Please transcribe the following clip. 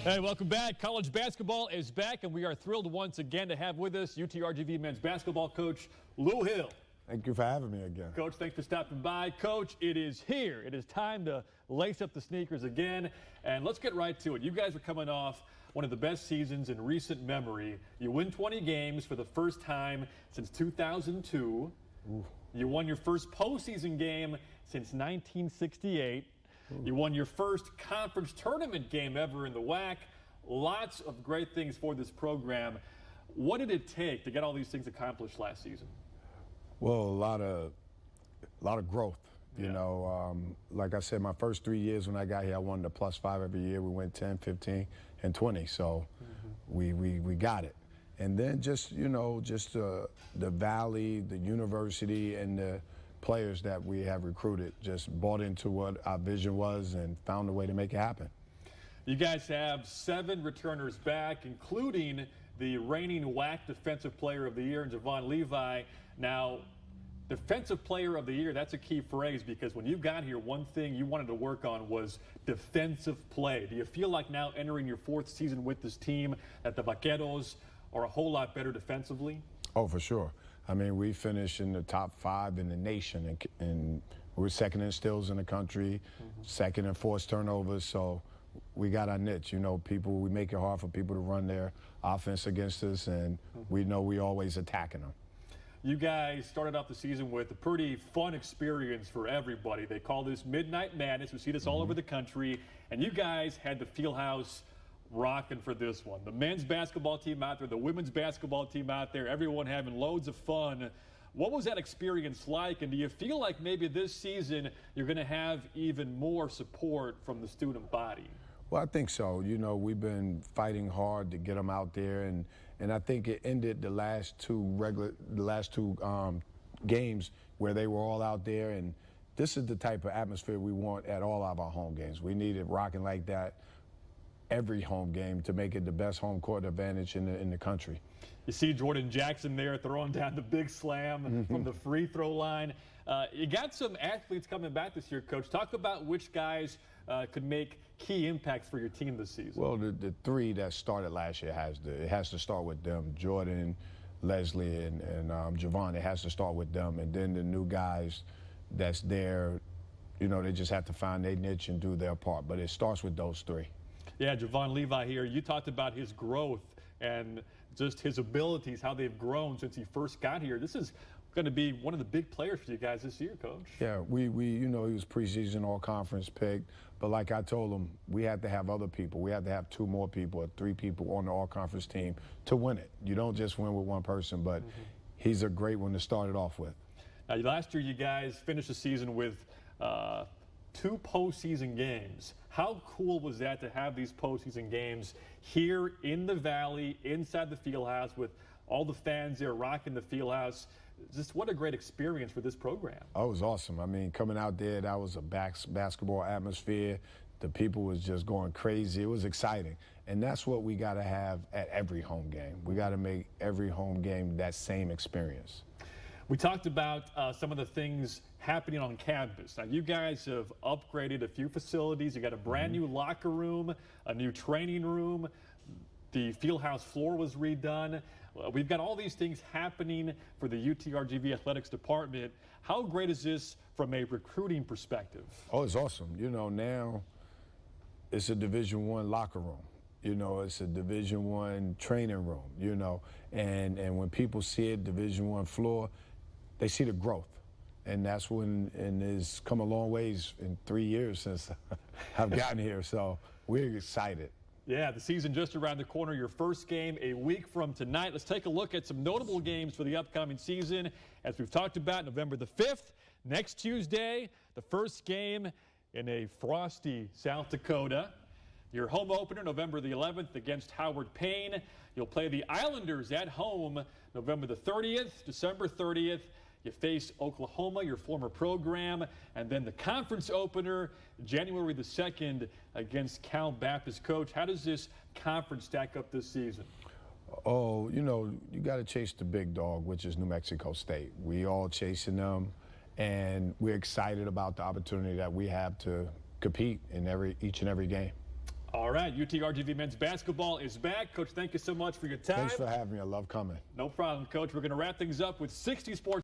Hey, welcome back. College basketball is back, and we are thrilled once again to have with us UTRGV men's basketball coach Lew Hill. Thank you for having me again. Coach, thanks for stopping by. Coach, it is here. It is time to lace up the sneakers again, and let's get right to it. You guys are coming off one of the best seasons in recent memory. You win 20 games for the first time since 2002. Ooh. You won your first postseason game since 1968. You won your first conference tournament game ever in the WAC. Lots of great things for this program. What did it take to get all these things accomplished last season? Well, a lot of growth. You know, like I said, my first 3 years when I got here, I won the +5 every year. We went 10, 15, and 20. So we got it. And then just, you know, just the Valley, the university, and the players that we have recruited just bought into what our vision was and found a way to make it happen. You guys have 7 returners back, including the reigning WAC Defensive Player of the Year, Javon Levi. Now, Defensive Player of the Year, that's a key phrase because when you got here, one thing you wanted to work on was defensive play. Do you feel like now entering your 4th season with this team that the Vaqueros are a whole lot better defensively? Oh, for sure. I mean, we finished in the top 5 in the nation, and we're second in steals in the country, second in forced turnovers. So we got our niche. You know, we make it hard for people to run their offense against us, and we know we always attacking them. You guys started off the season with a pretty fun experience for everybody. They call this Midnight Madness. We see this all over the country, and you guys had the Fieldhouse rocking for this one. The men's basketball team out there, the women's basketball team out there, everyone having loads of fun. What was that experience like, and do you feel like maybe this season you're going to have even more support from the student body? Well, I think so. You know, we've been fighting hard to get them out there, and I think it ended the last two games where they were all out there, and this is the type of atmosphere we want at all of our home games. We need it rocking like that every home game to make it the best home court advantage in the country. You see Jordan Jackson there throwing down the big slam from the free throw line. You got some athletes coming back this year, Coach. Talk about which guys could make key impacts for your team this season. Well, the 3 that started last year it has to start with them. Jordan, Leslie, and Javon. It has to start with them, and then the new guys that's there. You know, they just have to find their niche and do their part. But it starts with those 3. Yeah, Javon Levi here. You talked about his growth and just his abilities, how they've grown since he first got here. This is going to be one of the big players for you guys this year, Coach. Yeah, we you know, he was preseason all-conference pick, but like I told him, we had to have other people. We had to have 2 more people or 3 people on the all-conference team to win it. You don't just win with one person, but he's a great one to start it off with. Now, last year you guys finished the season with 2 postseason games. How cool was that to have these postseason games here in the Valley, inside the Fieldhouse, with all the fans there rocking the Fieldhouse? Just what a great experience for this program. Oh, it was awesome. I mean, coming out there, that was a basketball atmosphere. The people was just going crazy. It was exciting. And that's what we got to have at every home game. We got to make every home game that same experience. We talked about some of the things happening on campus. Now, you guys have upgraded a few facilities. You got a brand new locker room, a new training room. The Fieldhouse floor was redone. We've got all these things happening for the UTRGV Athletics Department. How great is this from a recruiting perspective? Oh, it's awesome. You know, now it's a Division I locker room. You know, it's a Division I training room, you know, and when people see it, Division I floor, they see the growth. And that's when, and it's come a long ways in 3 years since I've gotten here. So we're excited. Yeah, the season just around the corner. Your first game a week from tonight. Let's take a look at some notable games for the upcoming season. As we've talked about, November the 5th, next Tuesday, the first game in a frosty South Dakota. Your home opener, November the 11th, against Howard Payne. You'll play the Islanders at home November the 30th, December 30th. You face Oklahoma, your former program, and then the conference opener, January the 2nd, against Cal Baptist. Coach, how does this conference stack up this season? Oh, you know, you got to chase the big dog, which is New Mexico State. We all chasing them, and we're excited about the opportunity that we have to compete in each and every game. All right, UTRGV men's basketball is back. Coach, thank you so much for your time. Thanks for having me. I love coming. No problem, Coach. We're going to wrap things up with 60 Sports.